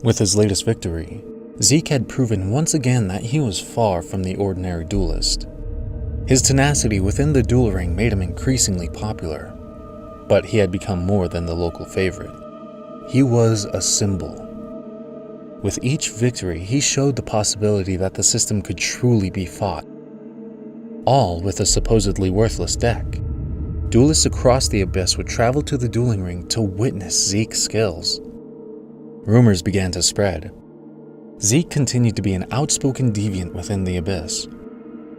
With his latest victory, Zeke had proven once again that he was far from the ordinary duelist. His tenacity within the duel ring made him increasingly popular, but he had become more than the local favorite. He was a symbol. With each victory, he showed the possibility that the system could truly be fought, all with a supposedly worthless deck. Duelists across the Abyss would travel to the dueling ring to witness Zeke's skills. Rumors began to spread. Zeke continued to be an outspoken deviant within the Abyss.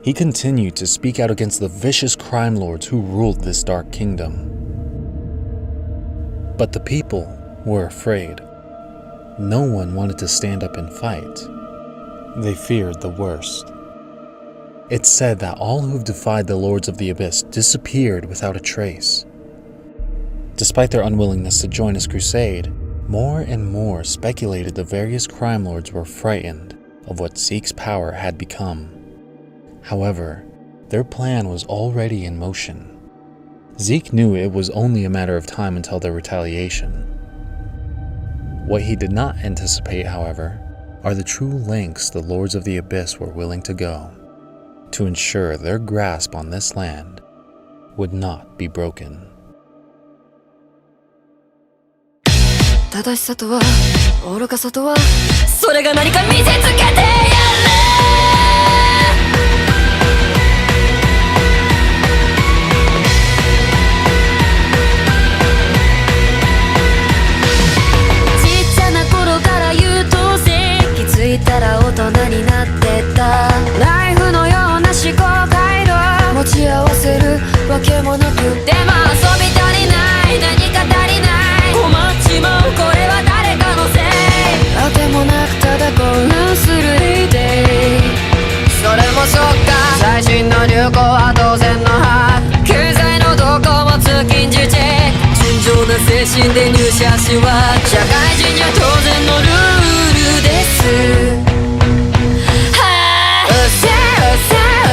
He continued to speak out against the vicious crime lords who ruled this dark kingdom. But the people were afraid. No one wanted to stand up and fight. They feared the worst. It's said that all who've defied the Lords of the Abyss disappeared without a trace. Despite their unwillingness to join his crusade, more and more speculated the various crime lords were frightened of what Zeke's power had become. However, their plan was already in motion. Zeke knew it was only a matter of time until their retaliation. What he did not anticipate, however, are the true lengths the Lords of the Abyss were willing to go to ensure their grasp on this land would not be broken. 正しさとは愚かさとはそれが何か見せつけてやれいたら大人になってたライフのような思考回路持ち合わせるわけもなくでも遊び足りない何か足りない困っちまうこれは誰かのせいあてもなくただ混乱するデイそれもそっか最新の流行は当然の派経済の動向も通勤時チェック純情な精神で入社しは社会人じゃ当然のルールです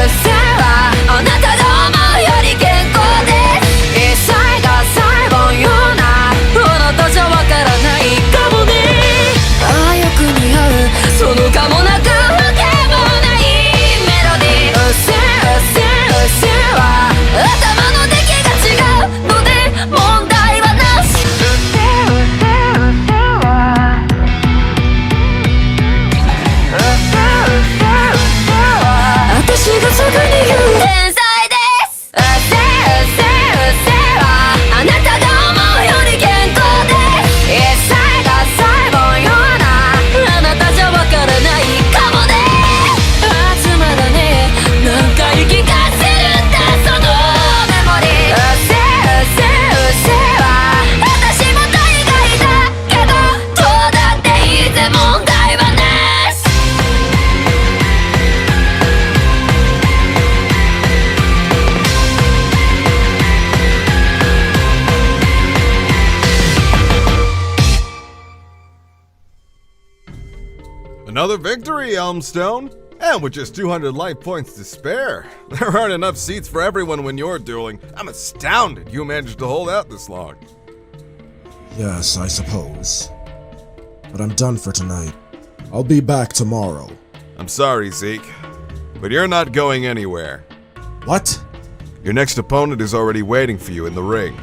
うせはあなたが思うより健康です一切が最後ようなあなたじゃわからないかもねああよく似合うそのかもなくわけもないメロディーうせは頭の出来が違うので問題はなし私がすぐに言う天才ですうせはあなたが思うより健康です一切が最後ようなあなたじゃわからないかもねつまらねえ何回聞かせるんだそのメモリーうせは私も大概だけどどうだっていいぜ問題はなしAnother victory, Elmstone! And with just 200 life points to spare. There aren't enough seats for everyone when you're dueling. I'm astounded you managed to hold out this long. Yes, I suppose. But I'm done for tonight. I'll be back tomorrow. I'm sorry, Zeke, but you're not going anywhere. What? Your next opponent is already waiting for you in the ring.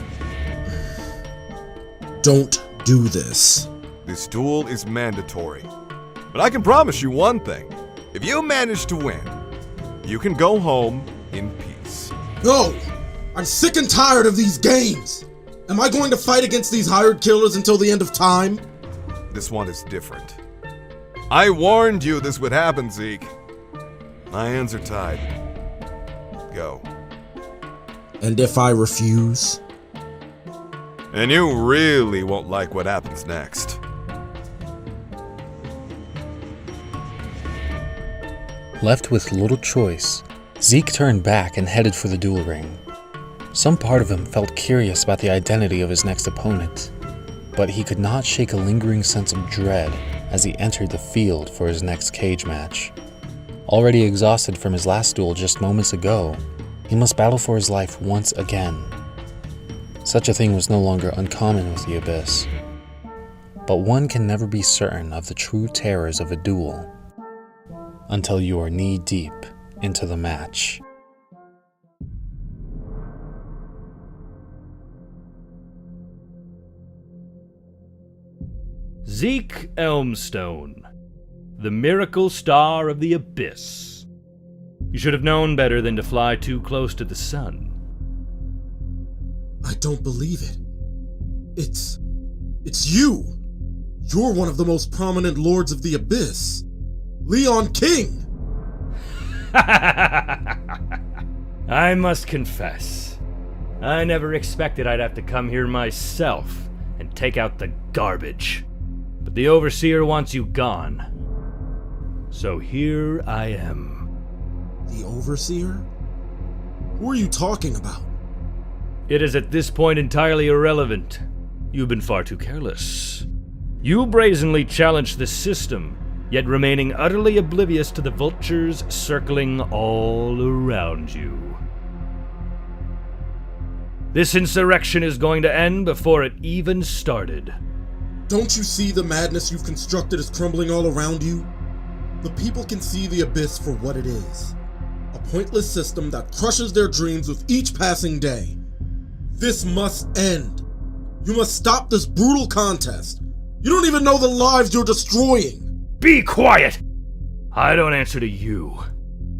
Don't do this. This duel is mandatory. But I can promise you one thing. If you manage to win, you can go home in peace. No! I'm sick and tired of these games! Am I going to fight against these hired killers until the end of time? This one is different. I warned you this would happen, Zeke. My hands are tied. Go. And if I refuse? And you really won't like what happens next. Left with little choice, Zeke turned back and headed for the duel ring. Some part of him felt curious about the identity of his next opponent, but he could not shake a lingering sense of dread as he entered the field for his next cage match. Already exhausted from his last duel just moments ago, he must battle for his life once again. Such a thing was no longer uncommon with the Abyss. but one can never be certain of the true terrors of a duel until you are knee-deep into the match. Zeke Elmstone, the miracle star of the abyss. You should have known better than to fly too close to the sun. I don't believe it. It's you! You're one of the most prominent lords of the abyss. Leon King! I must confess, I never expected I'd have to come here myself and take out the garbage. But the Overseer wants you gone. So here I am. The Overseer? Who are you talking about? It is at this point entirely irrelevant. You've been far too careless. You brazenly challenged the system, yet remaining utterly oblivious to the vultures circling all around you. This insurrection is going to end before it even started. Don't you see the madness you've constructed is crumbling all around you? The people can see the abyss for what it is. A pointless system that crushes their dreams with each passing day. This must end. You must stop this brutal contest. You don't even know the lives you're destroying. Be quiet! I don't answer to you.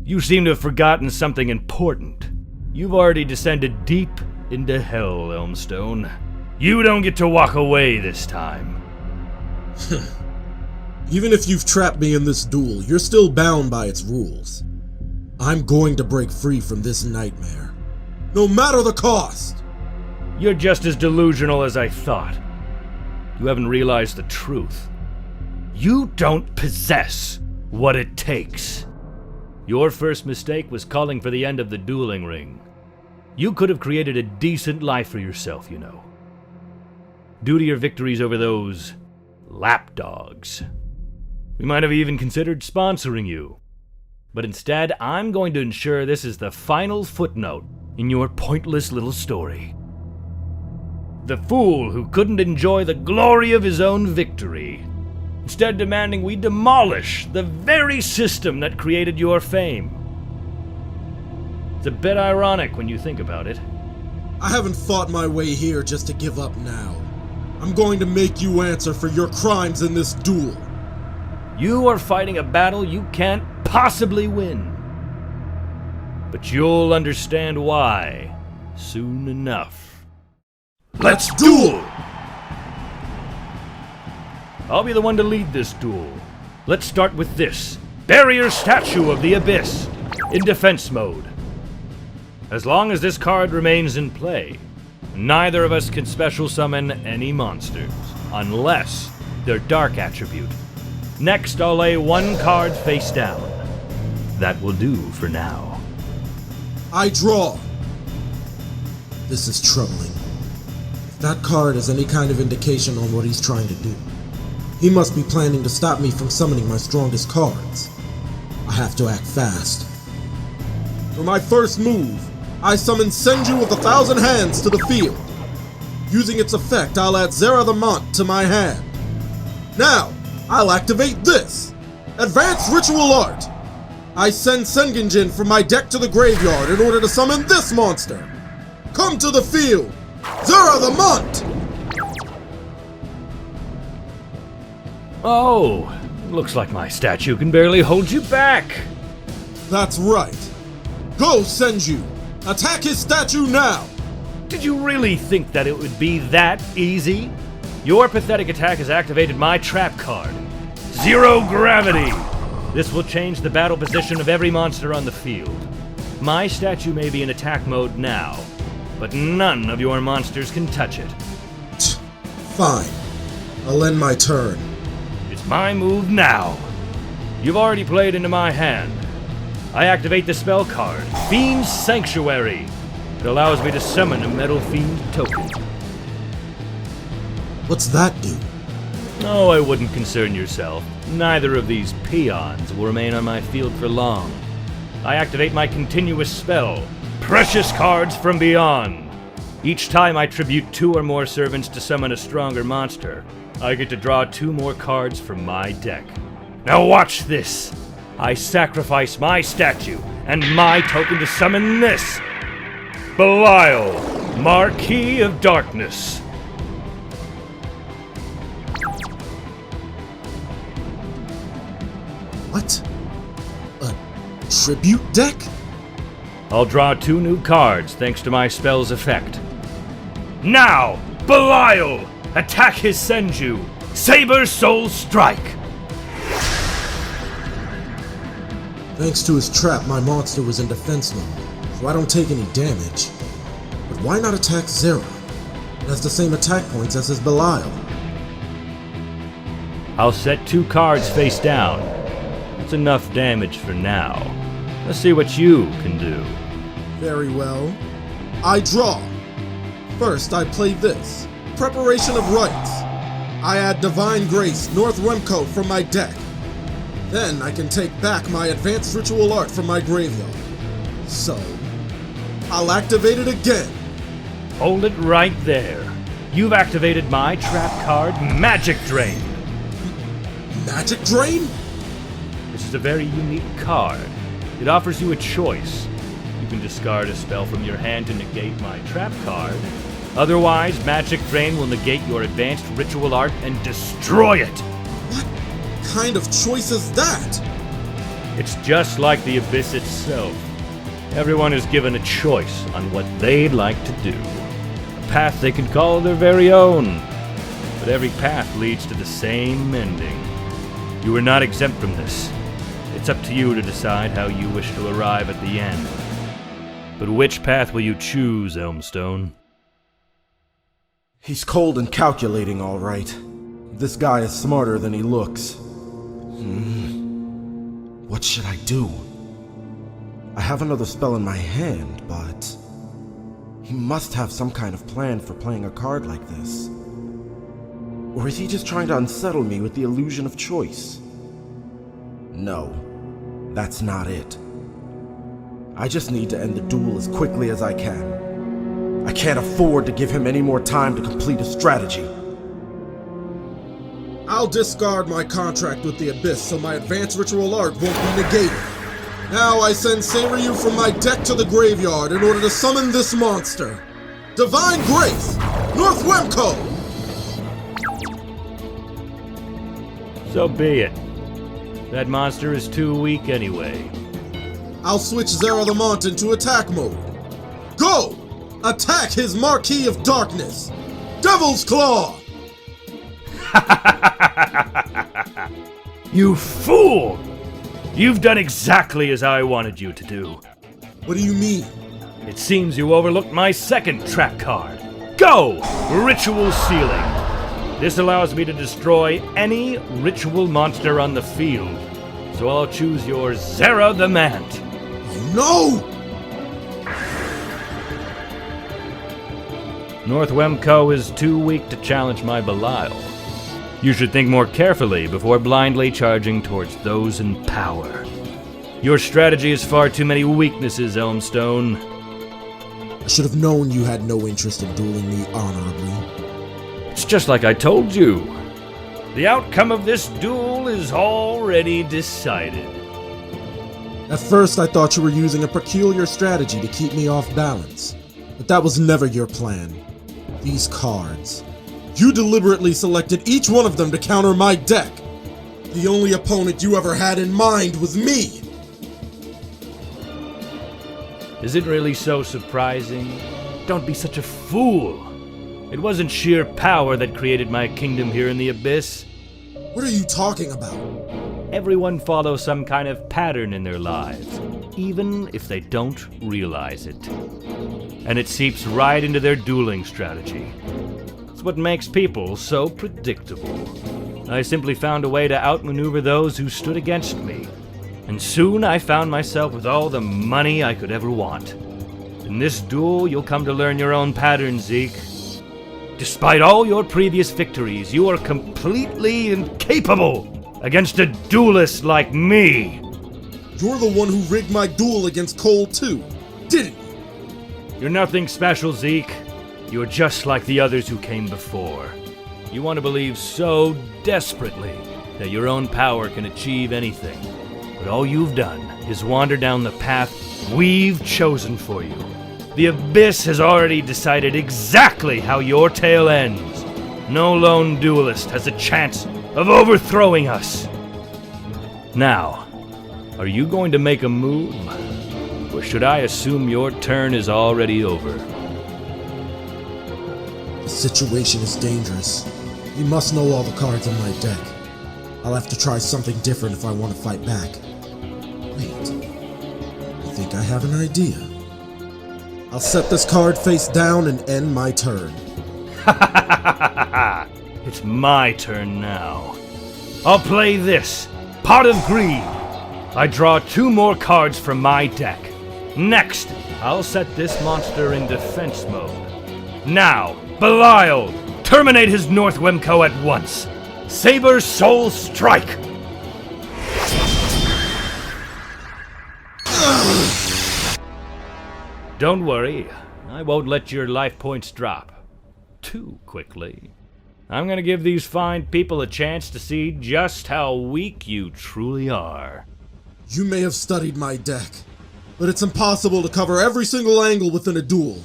You seem to have forgotten something important. You've already descended deep into hell, Elmstone. You don't get to walk away this time. Even if you've trapped me in this duel, you're still bound by its rules. I'm going to break free from this nightmare. No matter the cost! You're just as delusional as I thought. You haven't realized the truth. You don't possess what it takes. Your first mistake was calling for the end of the dueling ring. You could have created a decent life for yourself, you know. Due to your victories over those lapdogs. We might have even considered sponsoring you. But instead, I'm going to ensure this is the final footnote in your pointless little story. The fool who couldn't enjoy the glory of his own victory, instead demanding we demolish the very system that created your fame. It's a bit ironic when you think about it. I haven't fought my way here just to give up now. I'm going to make you answer for your crimes in this duel. You are fighting a battle you can't possibly win. But you'll understand why soon enough. Let's duel! I'll be the one to lead this duel. Let's start with this barrier statue of the abyss in defense mode. As long as this card remains in play, neither of us can special summon any monsters, unless they're dark attribute. Next, I'll lay one card face down. That will do for now. I draw. This is troubling. If that card is any kind of indication on what he's trying to do, he must be planning to stop me from summoning my strongest cards. I have to act fast. For my first move, I summon Senju of the Thousand Hands to the field. Using its effect, I'll add Zera the Mont to my hand. Now, I'll activate this! Advanced Ritual Art! I send Sengenjin from my deck to the graveyard in order to summon this monster! Come to the field! Zera the Mont! Oh, looks like my statue can barely hold you back. That's right. Go, Senju! Attack his statue now! Did you really think that it would be that easy? Your pathetic attack has activated my trap card. Zero Gravity! This will change the battle position of every monster on the field. My statue may be in attack mode now, but none of your monsters can touch it. Fine. I'll end my turn. It's my move now. You've already played into my hand. I activate the spell card, Fiend's Sanctuary. It allows me to summon a Metal Fiend token. What's that do? Oh, I wouldn't concern yourself. Neither of these peons will remain on my field for long. I activate my continuous spell, Precious Cards from Beyond. Each time I tribute 2 or more servants to summon a stronger monster, I get to draw 2 more cards from my deck. Now watch this! I sacrifice my statue and my token to summon this! Belial, Marquis of Darkness. What? A tribute deck? I'll draw 2 new cards thanks to my spell's effect. Now, Belial! Attack his Senju! Saber Soul Strike! Thanks to his trap, my monster was in defense mode, so I don't take any damage. But why not attack Zera? It has the same attack points as his Belial. I'll set 2 cards face down. It's enough damage for now. Let's see what you can do. Very well. I draw. First, I play this. Preparation of Rites. I add Divine Grace, North Remco from my deck. Then I can take back my Advanced Ritual Art from my graveyard. So, I'll activate it again. Hold it right there. You've activated my trap card, Magic Drain. Magic Drain? This is a very unique card. It offers you a choice. You can discard a spell from your hand to negate my trap card. Otherwise, Magic Drain will negate your Advanced Ritual Art and destroy it. What kind of choice is that? It's just like the Abyss itself. Everyone is given a choice on what they'd like to do. A path they can call their very own. But every path leads to the same ending. You are not exempt from this. It's up to you to decide how you wish to arrive at the end. But which path will you choose, Elmstone? He's cold and calculating, all right. This guy is smarter than he looks. What should I do? I have another spell in my hand, but he must have some kind of plan for playing a card like this. Or is he just trying to unsettle me with the illusion of choice? No, that's not it. I just need to end the duel as quickly as I can. I can't afford to give him any more time to complete a strategy. I'll discard my contract with the Abyss so my Advanced Ritual Art won't be negated. Now I send Seiryu from my deck to the graveyard in order to summon this monster. Divine Grace, North Remco! So be it. That monster is too weak anyway. I'll switch Zera the Mont into attack mode. Go! Attack his Marquis of Darkness! Devil's Claw! You fool! You've done exactly as I wanted you to do. What do you mean? It seems you overlooked my second trap card. Go! Ritual Sealing. This allows me to destroy any ritual monster on the field. So I'll choose your Zera the Mant. Oh no! North Wemco is too weak to challenge my Belial. You should think more carefully before blindly charging towards those in power. Your strategy has far too many weaknesses, Elmstone. I should have known you had no interest in dueling me honorably. It's just like I told you. The outcome of this duel is already decided. At first, I thought you were using a peculiar strategy to keep me off balance. But that was never your plan. These cards. You deliberately selected each one of them to counter my deck. The only opponent you ever had in mind was me. Is it really so surprising? Don't be such a fool. It wasn't sheer power that created my kingdom here in the Abyss. What are you talking about? Everyone follows some kind of pattern in their lives, even if they don't realize it. And it seeps right into their dueling strategy. It's what makes people so predictable. I simply found a way to outmaneuver those who stood against me. And soon I found myself with all the money I could ever want. In this duel, you'll come to learn your own pattern, Zeke. Despite all your previous victories, you are completely incapable against a duelist like me. You're the one who rigged my duel against Cole too, didn't you? You're nothing special, Zeke. You're just like the others who came before. You want to believe so desperately that your own power can achieve anything. But all you've done is wander down the path we've chosen for you. The Abyss has already decided exactly how your tale ends. No lone duelist has a chance of overthrowing us. Now, are you going to make a move? Or should I assume your turn is already over? The situation is dangerous. He must know all the cards on my deck. I'll have to try something different if I want to fight back. Wait, I think I have an idea. I'll set this card face down and end my turn. It's my turn now. I'll play this, Pot of Greed. I draw 2 more cards from my deck. Next, I'll set this monster in defense mode. Now, Belial, terminate his North Wemco at once. Saber Soul Strike! Don't worry, I won't let your life points drop too quickly. I'm gonna give these fine people a chance to see just how weak you truly are. You may have studied my deck, but it's impossible to cover every single angle within a duel.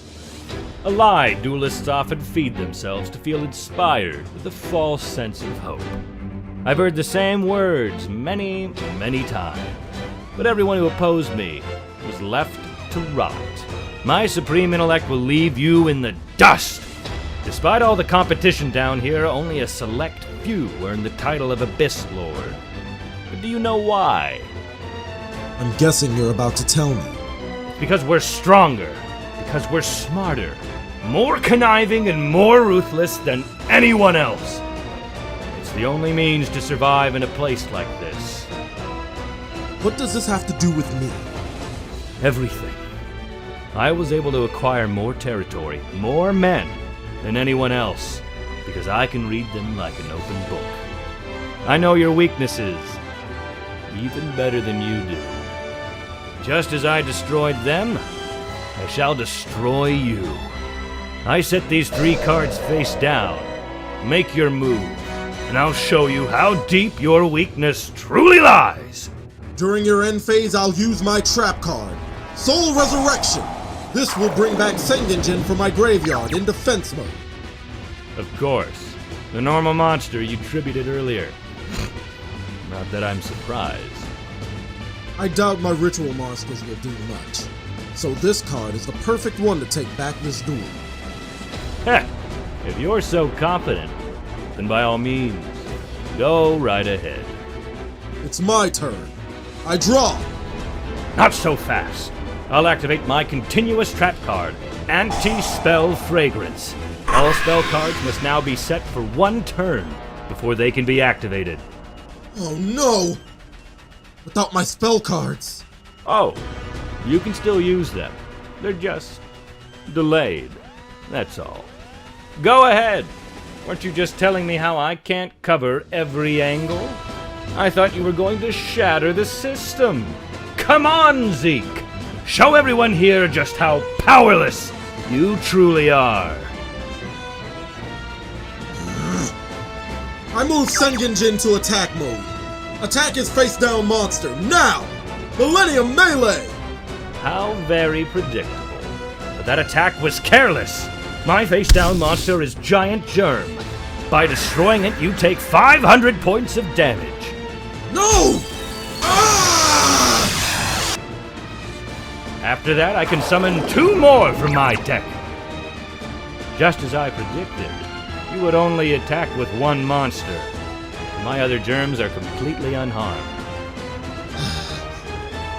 A lie duelists often feed themselves to feel inspired with a false sense of hope. I've heard the same words many, many times, but everyone who opposed me was left to rot. My supreme intellect will leave you in the dust. Despite all the competition down here, only a select few earn the title of Abyss Lord. But do you know why? I'm guessing you're about to tell me. Because we're stronger, because we're smarter, more conniving and more ruthless than anyone else. It's the only means to survive in a place like this. What does this have to do with me? Everything. I was able to acquire more territory, more men, than anyone else, because I can read them like an open book. I know your weaknesses, even better than you do. Just as I destroyed them, I shall destroy you. I set these 3 cards face down. Make your move, and I'll show you how deep your weakness truly lies. During your end phase, I'll use my trap card, Soul Resurrection. This will bring back Sengenjin from my graveyard in defense mode. Of course, the normal monster you tributed earlier. Not that I'm surprised. I doubt my ritual monsters will do much, so this card is the perfect one to take back this duel. Heh, if you're so confident, then by all means, go right ahead. It's my turn. I draw. Not so fast. I'll activate my continuous trap card, Anti-Spell Fragrance. All spell cards must now be set for 1 turn before they can be activated. Oh no! Without my spell cards. Oh, you can still use them. They're just delayed. That's all. Go ahead. Weren't you just telling me how I can't cover every angle? I thought you were going to shatter the system. Come on, Zeke. Show everyone here just how powerless you truly are. I move Sengenjin to attack mode. Attack his face-down monster, now! Millennium Melee! How very predictable. But that attack was careless. My face-down monster is Giant Germ. By destroying it, you take 500 points of damage. No! Ah! After that, I can summon 2 more from my deck. Just as I predicted, you would only attack with 1 monster. My other germs are completely unharmed.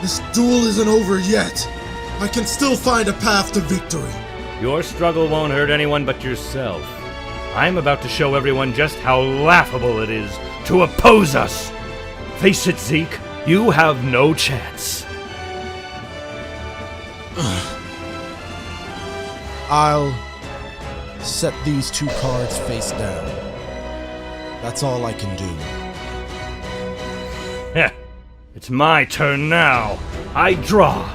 This duel isn't over yet. I can still find a path to victory. Your struggle won't hurt anyone but yourself. I'm about to show everyone just how laughable it is to oppose us. Face it, Zeke, you have no chance. I'll set these 2 cards face down. That's all I can do. Heh, it's my turn now. I draw.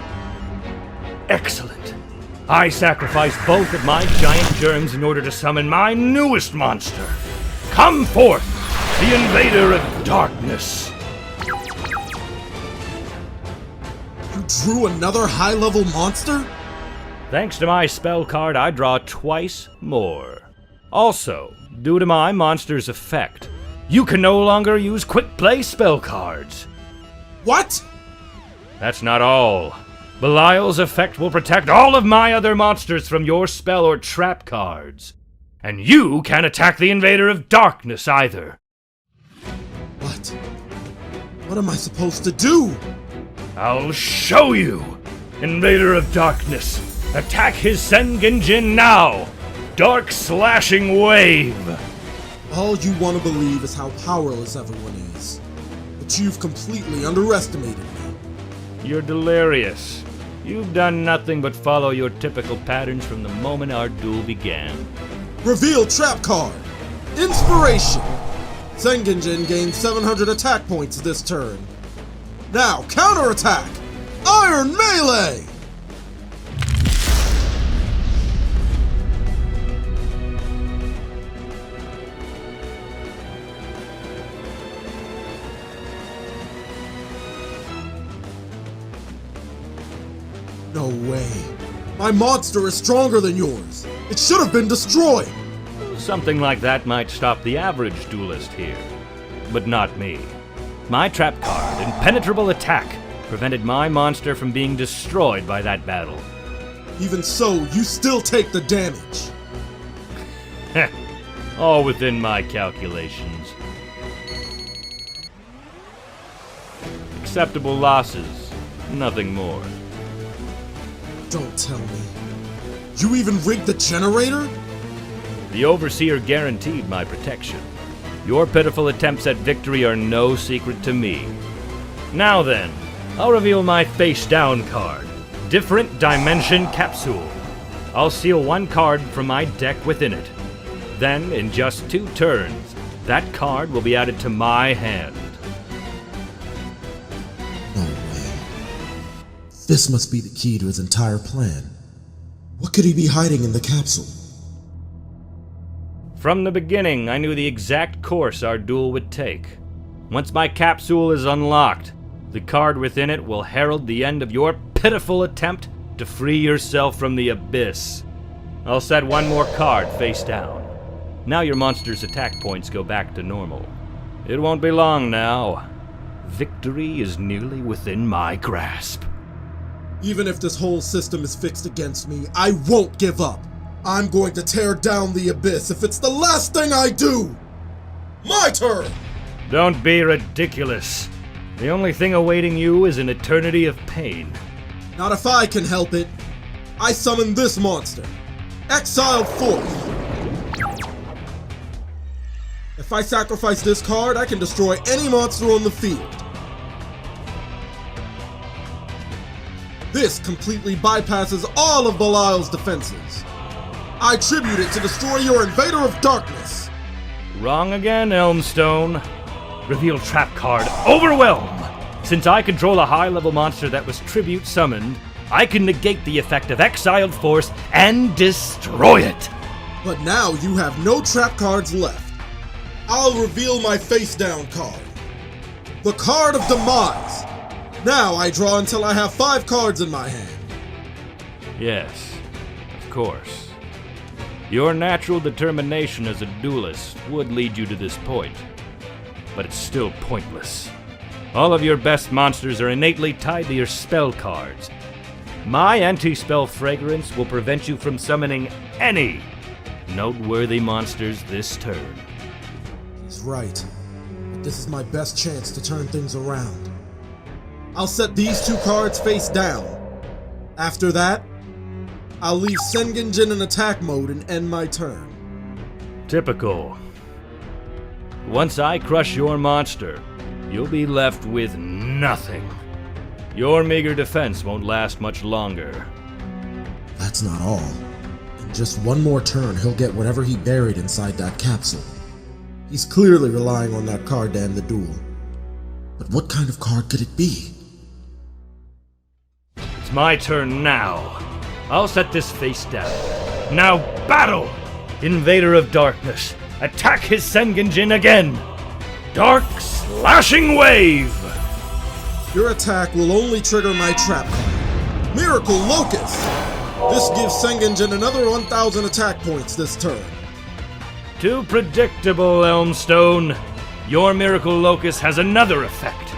Excellent. I sacrificed both of my giant germs in order to summon my newest monster. Come forth, the Invader of Darkness. You drew another high-level monster? Thanks to my spell card, I draw twice more. Also, due to my monster's effect, you can no longer use quick play spell cards. What? That's not all. Belial's effect will protect all of my other monsters from your spell or trap cards. And you can't attack the Invader of Darkness either. What? What am I supposed to do? I'll show you! Invader of Darkness, attack his Sengenjin now! Dark Slashing Wave! All you want to believe is how powerless everyone is. But you've completely underestimated me. You're delirious. You've done nothing but follow your typical patterns from the moment our duel began. Reveal trap card. Inspiration. Sengenjin gains 700 attack points this turn. Now, counterattack! Iron Melee! No way. My monster is stronger than yours. It should have been destroyed. Something like that might stop the average duelist here. But not me. My trap card, Impenetrable Attack, prevented my monster from being destroyed by that battle. Even so, you still take the damage. All within my calculations. Acceptable losses, nothing more. Don't tell me. You even rigged the generator? The Overseer guaranteed my protection. Your pitiful attempts at victory are no secret to me. Now then, I'll reveal my face-down card, Different Dimension Capsule. I'll seal one card from my deck within it. Then, in just 2 turns, that card will be added to my hand. No way. This must be the key to his entire plan. What could he be hiding in the capsule? From the beginning, I knew the exact course our duel would take. Once my capsule is unlocked, the card within it will herald the end of your pitiful attempt to free yourself from the abyss. I'll set one more card face down. Now your monster's attack points go back to normal. It won't be long now. Victory is nearly within my grasp. Even if this whole system is fixed against me, I won't give up. I'm going to tear down the abyss if it's the last thing I do! My turn! Don't be ridiculous. The only thing awaiting you is an eternity of pain. Not if I can help it. I summon this monster. Exiled Force. If I sacrifice this card, I can destroy any monster on the field. This completely bypasses all of Belial's defenses. I tribute it to destroy your Invader of Darkness. Wrong again, Elmstone. Reveal trap card, Overwhelm! Since I control a high-level monster that was tribute summoned, I can negate the effect of Exiled Force and destroy it! But now you have no trap cards left. I'll reveal my face-down card. The Card of Demise. Now I draw until I have 5 cards in my hand. Yes, of course. Your natural determination as a duelist would lead you to this point, but it's still pointless. All of your best monsters are innately tied to your spell cards. My anti-spell fragrance will prevent you from summoning any noteworthy monsters this turn. He's right, but this is my best chance to turn things around. I'll set these 2 cards face down. After that, I'll leave Sengenjin in attack mode and end my turn. Typical. Once I crush your monster, you'll be left with nothing. Your meager defense won't last much longer. That's not all. In just one more turn, he'll get whatever he buried inside that capsule. He's clearly relying on that card to end the duel. But what kind of card could it be? It's my turn now. I'll set this face down. Now battle! Invader of Darkness, attack his Sengenjin again! Dark Slashing Wave! Your attack will only trigger my trap card, Miracle Locust! This gives Sengenjin another 1,000 attack points this turn. Too predictable, Elmstone. Your Miracle Locust has another effect.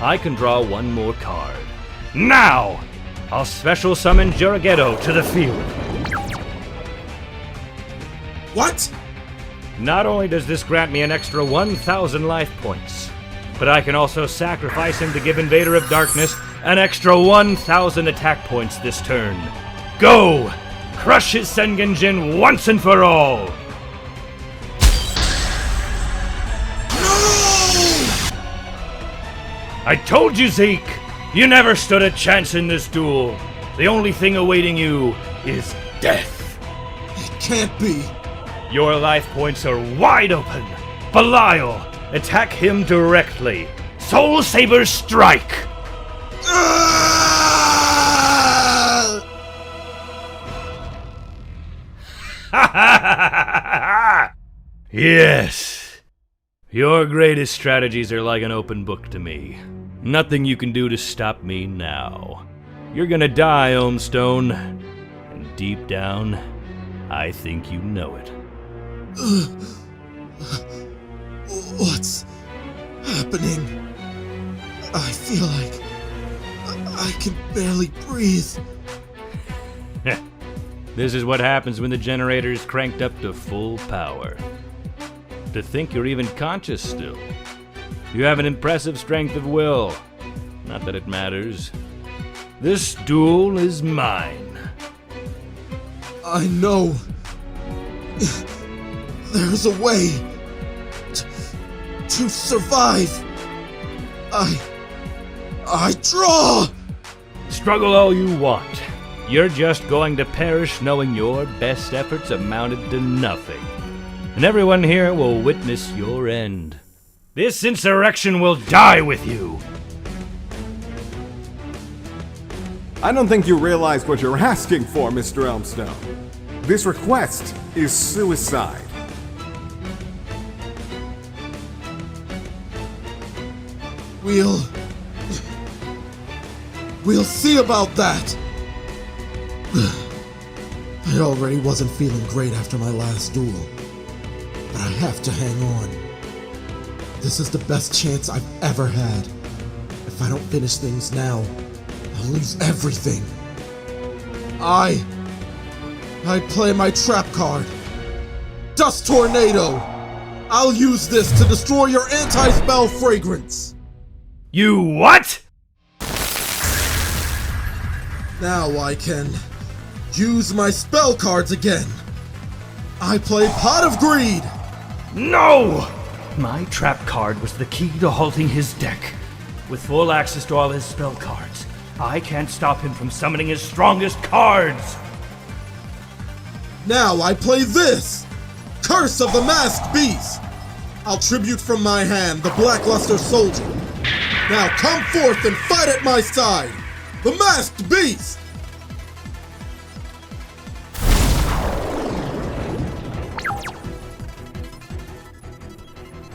I can draw one more card. Now! I'll special summon Yugioh to the field. What? Not only does this grant me an extra 1,000 life points, but I can also sacrifice him to give Invader of Darkness an extra 1,000 attack points this turn. Go! Crush his Sengenjin once and for all! I told you, Zeke! You never stood a chance in this duel. The only thing awaiting you is death. It can't be. Your life points are wide open. Belial, attack him directly. Soul Saber Strike! Yes. Your greatest strategies are like an open book to me. Nothing you can do to stop me now. You're gonna die, Elmstone. And deep down, I think you know it. What's happening? I feel like I can barely breathe. This is what happens when the generator is cranked up to full power. To think you're even conscious still. You have an impressive strength of will. Not that it matters. This duel is mine. I know. There's a way to survive. I draw! Struggle all you want. You're just going to perish knowing your best efforts amounted to nothing. And everyone here will witness your end. This insurrection will die with you! I don't think you realize what you're asking for, Mr. Elmstone. This request is suicide. We'll see about that! I already wasn't feeling great after my last duel, but I have to hang on. This is the best chance I've ever had. If I don't finish things now, I'll lose everything. I play my trap card. Dust Tornado! I'll use this to destroy your anti-spell fragrance! You what? Now I can use my spell cards again. I play Pot of Greed! No! My trap card was the key to halting his deck. With full access to all his spell cards, I can't stop him from summoning his strongest cards! Now I play this! Curse of the Masked Beast! I'll tribute from my hand the Blackluster Soldier. Now come forth and fight at my side! The Masked Beast!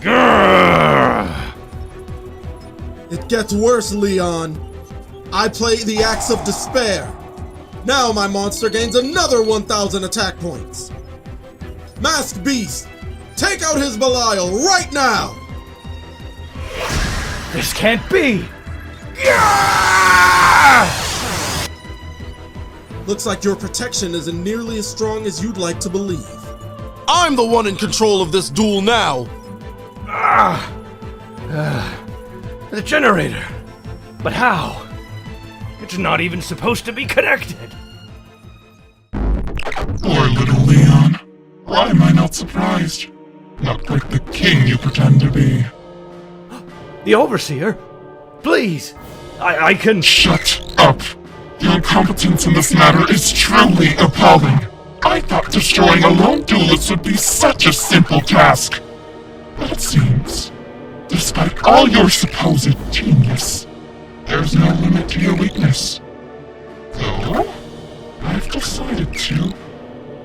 Grrr! It gets worse, Leon. I play the Axe of Despair. Now my monster gains another 1,000 attack points. Masked Beast, take out his Belial right now! This can't be! Grrr! Looks like your protection isn't nearly as strong as you'd like to believe. I'm the one in control of this duel now! The generator! But how? It's not even supposed to be connected! Poor little Leon. Why am I not surprised? Not quite the king you pretend to be. The Overseer? Please! I can... Shut up! Your incompetence in this matter is truly appalling. I thought destroying a lone duelist would be such a simple task. But it seems, despite all your supposed genius, there's no limit to your weakness. Though, I've decided to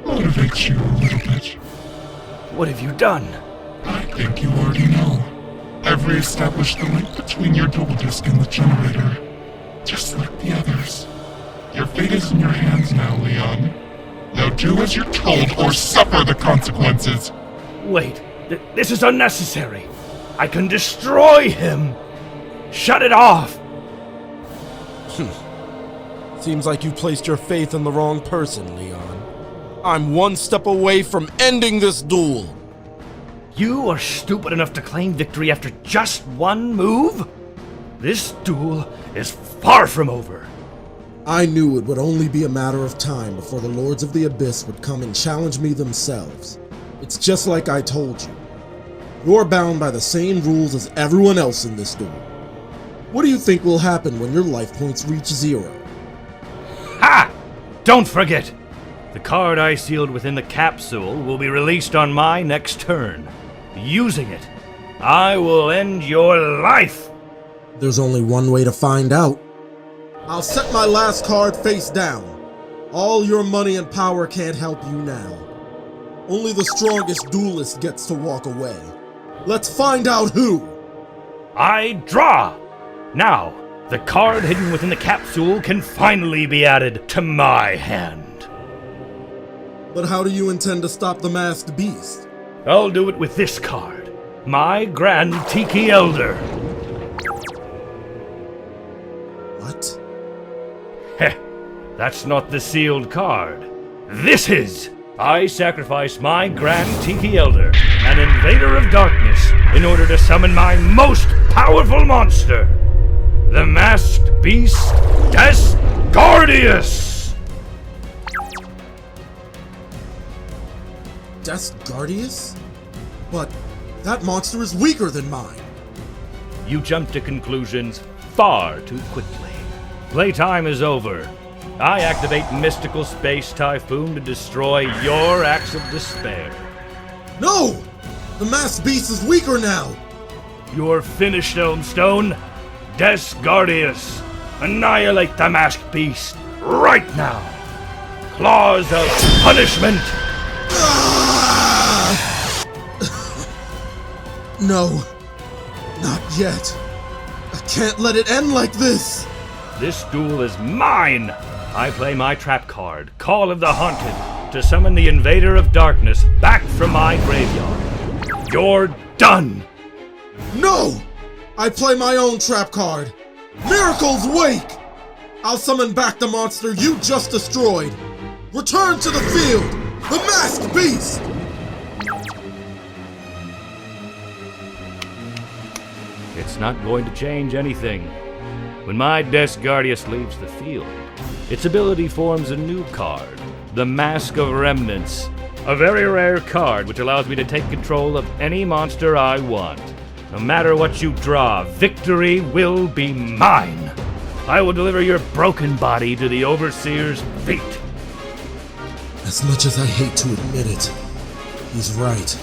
motivate you a little bit. What have you done? I think you already know. I've re-established the link between your dual disk and the generator, just like the others. Your fate is in your hands now, Leon. Now do as you're told or suffer the consequences. Wait, this is unnecessary. I can destroy him. Shut it off. Seems like you placed your faith in the wrong person, Leon. I'm one step away from ending this duel. You are stupid enough to claim victory after just one move? This duel is far from over. I knew it would only be a matter of time before the Lords of the Abyss would come and challenge me themselves. It's just like I told you. You're bound by the same rules as everyone else in this duel. What do you think will happen when your life points reach 0? Ha! Don't forget! The card I sealed within the capsule will be released on my next turn. Using it, I will end your life! There's only one way to find out. I'll set my last card face down. All your money and power can't help you now. Only the strongest duelist gets to walk away. Let's find out who! I draw! Now, the card hidden within the capsule can finally be added to my hand. But how do you intend to stop the masked beast? I'll do it with this card. My Grand Tiki Elder. What? Heh, that's not the sealed card. This is! I sacrifice my Grand Tiki Elder, an invader of darkness, in order to summon my most powerful monster, the masked beast, Desgardius! Desgardius? But that monster is weaker than mine. You jump to conclusions far too quickly. Playtime is over. I activate Mystical Space Typhoon to destroy your acts of despair. No! The masked beast is weaker now! You're finished, Elmstone. Desgardius, annihilate the masked beast right now. Claws of punishment. No, not yet. I can't let it end like this. This duel is mine. I play my trap card, Call of the Haunted, to summon the Invader of Darkness back from my graveyard. You're done. No! I play my own trap card. Miracle's Wake! I'll summon back the monster you just destroyed. Return to the field, the masked beast! It's not going to change anything. When my Desgardius leaves the field, its ability forms a new card, the Mask of Remnants, a very rare card which allows me to take control of any monster I want. No matter what you draw, victory will be mine. I will deliver your broken body to the Overseer's feet. As much as I hate to admit it, he's right.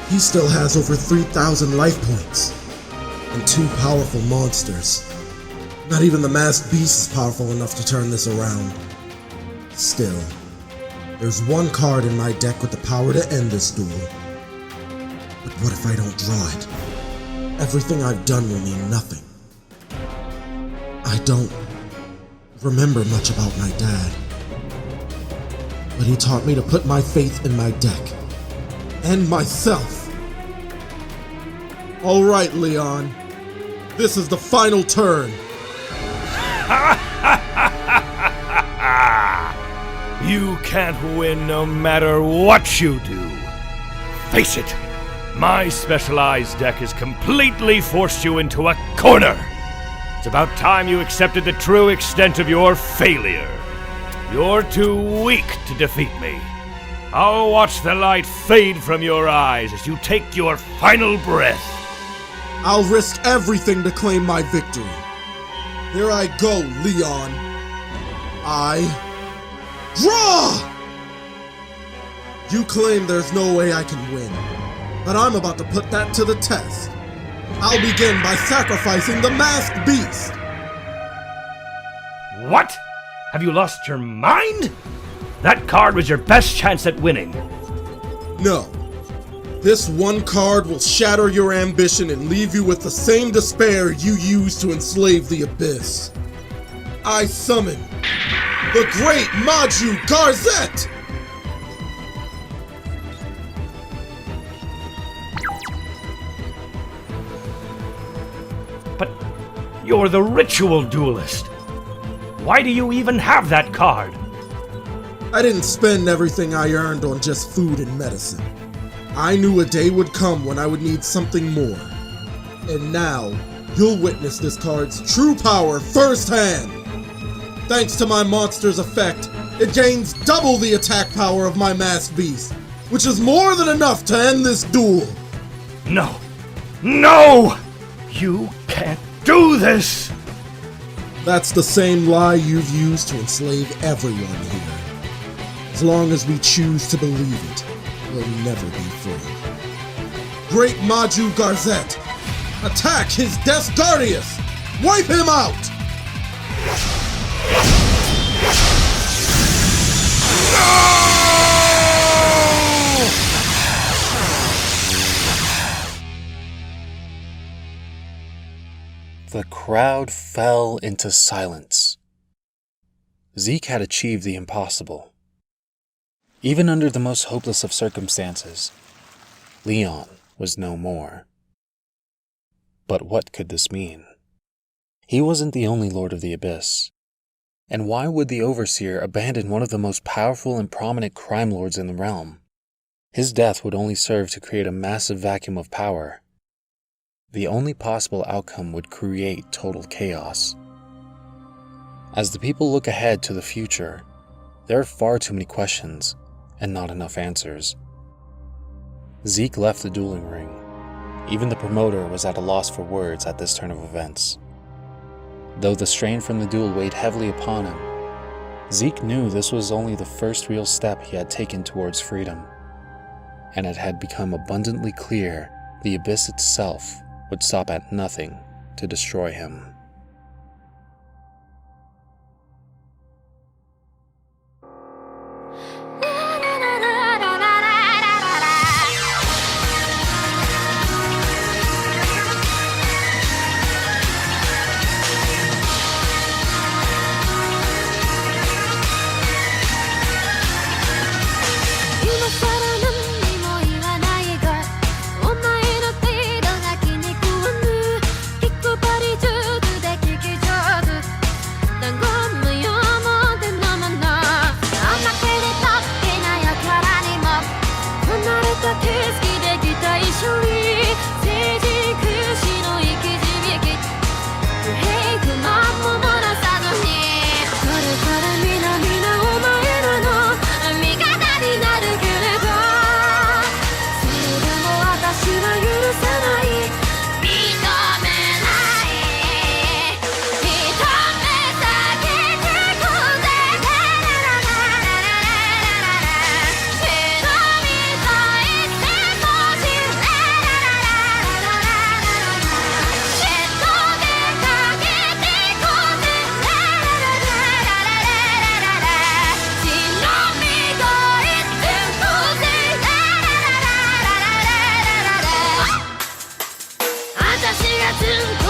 He still has over 3,000 life points. And 2 powerful monsters. Not even the masked beast is powerful enough to turn this around. Still, there's one card in my deck with the power to end this duel. But what if I don't draw it? Everything I've done will mean nothing. I don't remember much about my dad. But he taught me to put my faith in my deck. And myself. Alright, Leon. This is the final turn. You can't win no matter what you do. Face it, my specialized deck has completely forced you into a corner. It's about time you accepted the true extent of your failure. You're too weak to defeat me. I'll watch the light fade from your eyes as you take your final breath. I'll risk everything to claim my victory. Here I go, Leon. I draw! You claim there's no way I can win, but I'm about to put that to the test. I'll begin by sacrificing the masked beast. What? Have you lost your mind? That card was your best chance at winning. No. This one card will shatter your ambition and leave you with the same despair you used to enslave the Abyss. I summon the Great Maju Garzette! But you're the ritual duelist. Why do you even have that card? I didn't spend everything I earned on just food and medicine. I knew a day would come when I would need something more. And now, you'll witness this card's true power firsthand! Thanks to my monster's effect, it gains double the attack power of my masked beast, which is more than enough to end this duel! No! No! You can't do this! That's the same lie you've used to enslave everyone here. As long as we choose to believe it, we'll never be free. Great Maju Garzette! Attack his Desgardius! Wipe him out! The crowd fell into silence. Zeke had achieved the impossible. Even under the most hopeless of circumstances, Leon was no more. But what could this mean? He wasn't the only Lord of the Abyss. And why would the Overseer abandon one of the most powerful and prominent crime lords in the realm? His death would only serve to create a massive vacuum of power. The only possible outcome would create total chaos. As the people look ahead to the future, there are far too many questions and not enough answers. Zeke left the dueling ring. Even the promoter was at a loss for words at this turn of events. Though the strain from the duel weighed heavily upon him, Zeke knew this was only the first real step he had taken towards freedom, and it had become abundantly clear the Abyss itself would stop at nothing to destroy him. Just